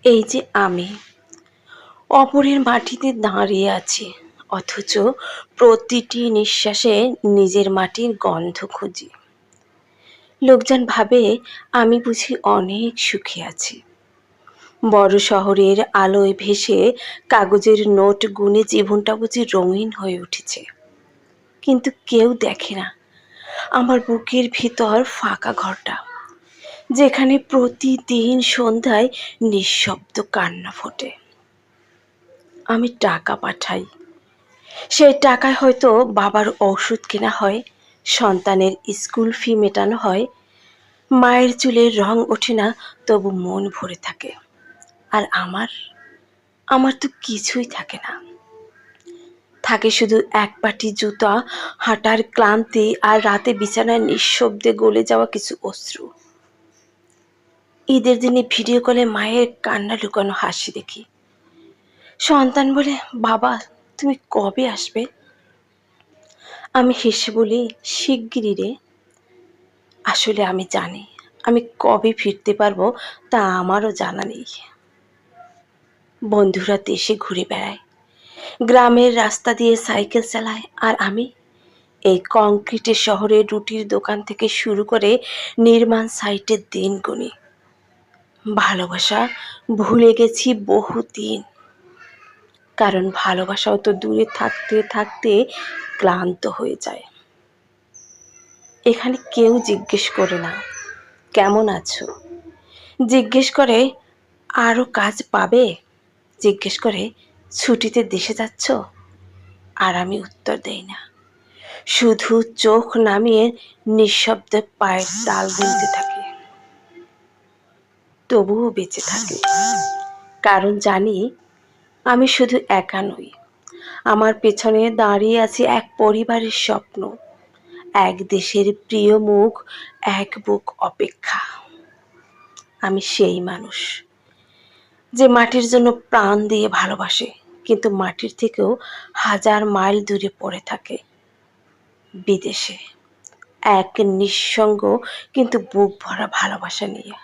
এই যে আমি অপরের মাটিতে দাঁড়িয়ে আছি, অথচ প্রতিটি নিঃশ্বাসে নিজের মাটির গন্ধ খুঁজি। লোকজন ভাবে আমি বুঝি অনেক সুখে আছি। বড় শহরের আলোয় ভেসে কাগজের নোট গুনে জীবনটা বুঝি রঙিন হয়ে উঠেছে। কিন্তু কেউ দেখে না আমার বুকের ভিতর ফাঁকা ঘরটা, যেখানে প্রতিদিন সন্ধ্যায় নিঃশব্দ কান্না ফোটে। আমি টাকা পাঠাই, সেই টাকায় হয়তো বাবার ওষুধ কেনা হয়, সন্তানের স্কুল ফি মেটানো হয়, মায়ের চুলের রং ওঠে না তবু মন ভরে থাকে। আর আমার আমার তো কিছুই থাকে না। থাকে শুধু এক পাটি জুতা, হাঁটার ক্লান্তি, আর রাতে বিছানায় নিঃশব্দে গলে যাওয়া কিছু অশ্রু। ঈদের দিনে ভিডিও কলে মায়ের কান্না লুকানো হাসি দেখি। সন্তান বলে, বাবা তুমি কবে আসবে? আমি হেসে বলি, শিগগিরই রে। আসলে আমি জানি আমি কবে ফিরতে পারবো তা আমারও জানা নেই। বন্ধুরা দেশে ঘুরে বেড়ায়, গ্রামের রাস্তা দিয়ে সাইকেল চালায়, আর আমি এই কংক্রিটের শহরে রুটির দোকান থেকে শুরু করে নির্মাণ সাইটের দিন গুনি। ভালোবাসা ভুলে গেছি বহুদিন, কারণ ভালোবাসাও তো দূরে থাকতে থাকতে ক্লান্ত হয়ে যায়। এখানে কেউ জিজ্ঞেস করে না কেমন আছো, জিজ্ঞেস করে আরো কাজ পাবে, জিজ্ঞেস করে ছুটিতে দেশে যাচ্ছ। আর আমি উত্তর দেই না, শুধু চোখ নামিয়ে নিঃশব্দে পায়ের তাল গুনতে থাকি। তবুও বেঁচে থাকি, কারণ জানি আমি শুধু একা নই। আমার পেছনে দাঁড়িয়ে আছে এক পরিবারের স্বপ্ন, এক দেশের প্রিয় মুখ, এক বুক অপেক্ষা। আমি সেই মানুষ যে মাটির জন্য প্রাণ দিয়ে ভালোবাসে, কিন্তু মাটির থেকেও হাজার মাইল দূরে পড়ে থাকে, বিদেশে, এক নিঃসঙ্গ কিন্তু বুক ভরা ভালোবাসা নিয়ে।